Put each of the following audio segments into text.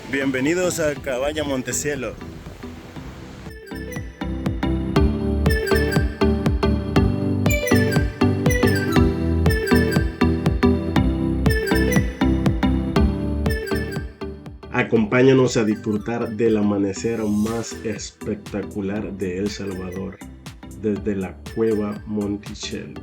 Bienvenidos a Cabaña MONTICELLO. Acompáñanos a disfrutar del amanecer más espectacular de El Salvador, desde la Cueva MONTICELLO.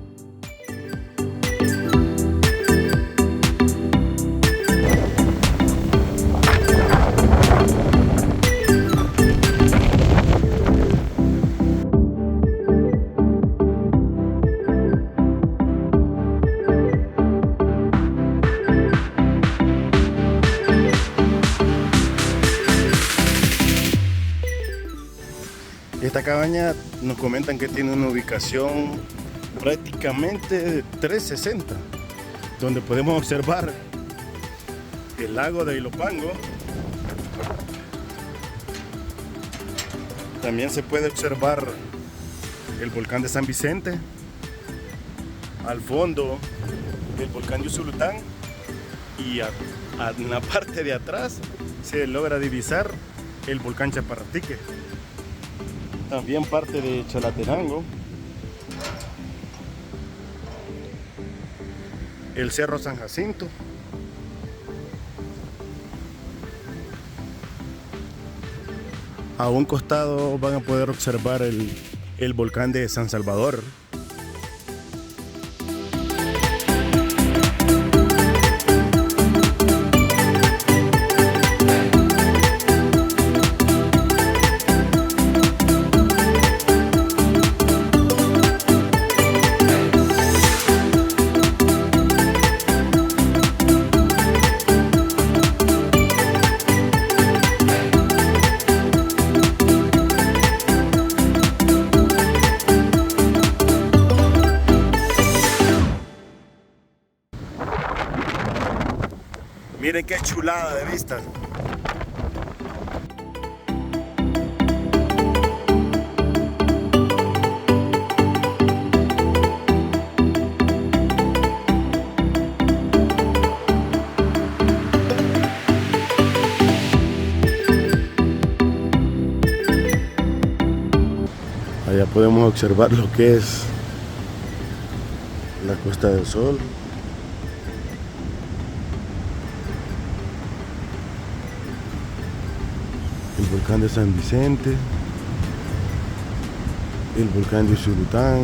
Esta cabaña nos comentan que tiene una ubicación prácticamente 360, donde podemos observar el lago de Ilopango. También se puede observar el volcán de San Vicente, al fondo el volcán de Usulután, y en la parte de atrás se logra divisar el volcán Chaparratique. También parte de Chalatenango, el Cerro San Jacinto, a un costado van a poder observar el volcán de San Salvador. Miren qué chulada de vista. Allá podemos observar lo que es la Costa del Sol. El volcán de San Vicente, el volcán de Usulután,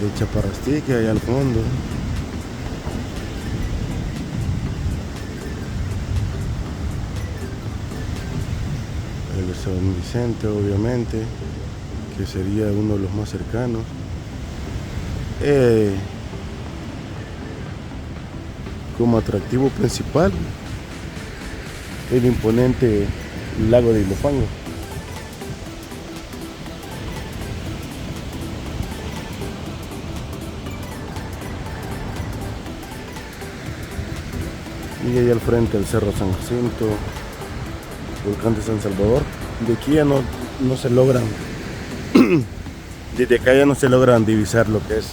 el Chaparratique allá al fondo, el de San Vicente obviamente, que sería uno de los más cercanos. Como atractivo principal, el imponente lago de Ilopango. Y ahí al frente el Cerro San Jacinto, volcán de San Salvador. De aquí ya no se logran, desde acá ya no se logran divisar lo que es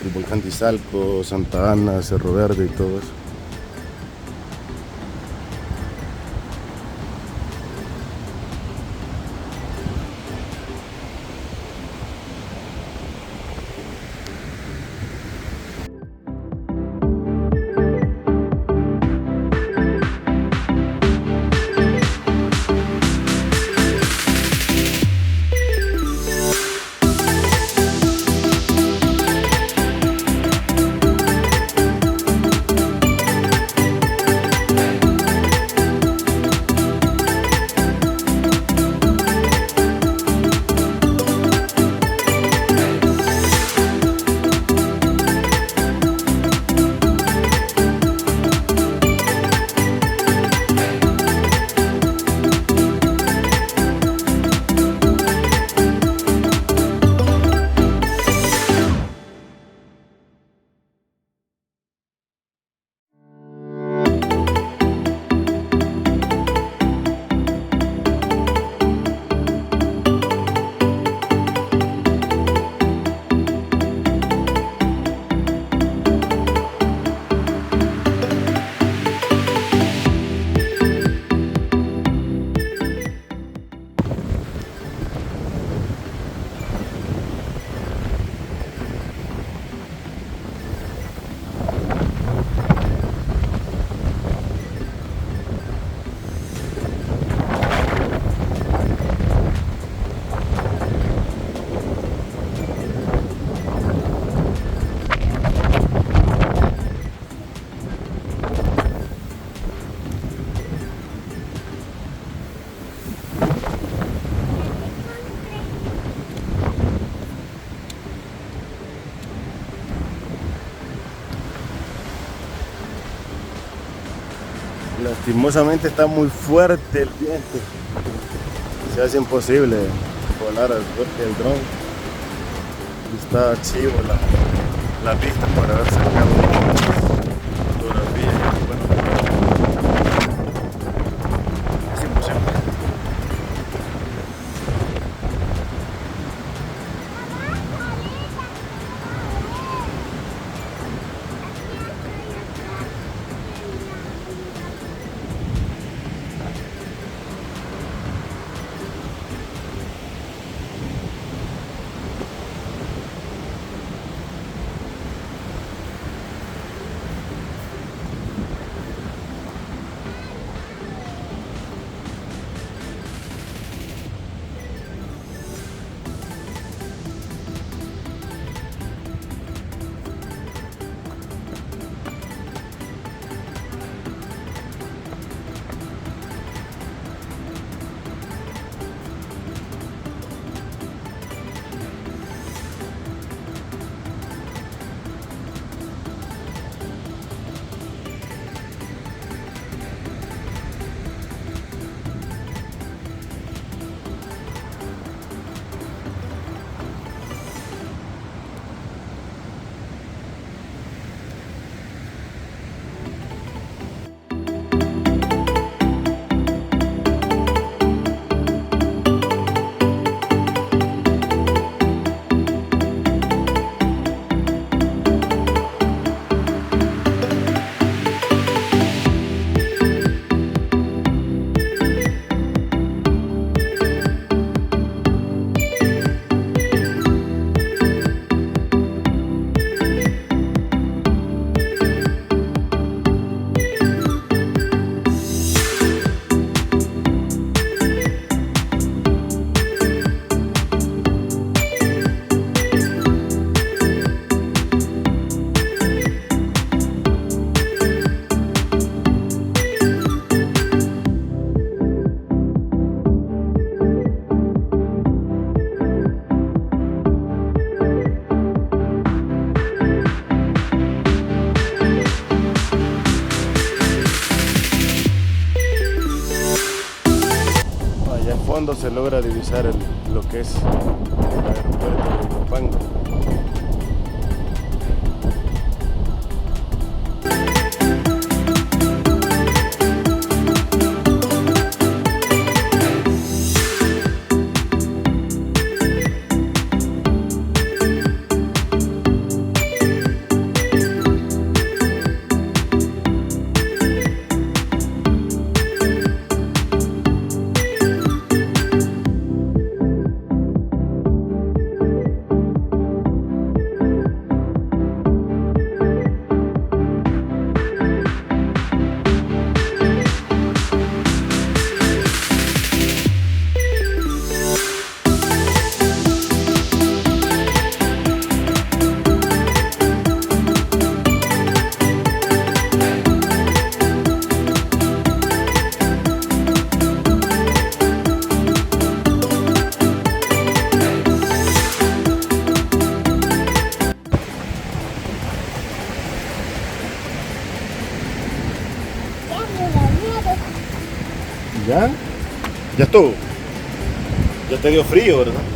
el volcán de Izalco, Santa Ana, Cerro Verde y todo eso. Lastimosamente está muy fuerte el viento. Se hace imposible volar el dron. Está chivo la vista por haber sacado fotografías. Bueno, es imposible. Se logra divisar lo que es el aeropuerto de Ilopango. ¿Ya? Ya estuvo. Ya te dio frío, ¿verdad?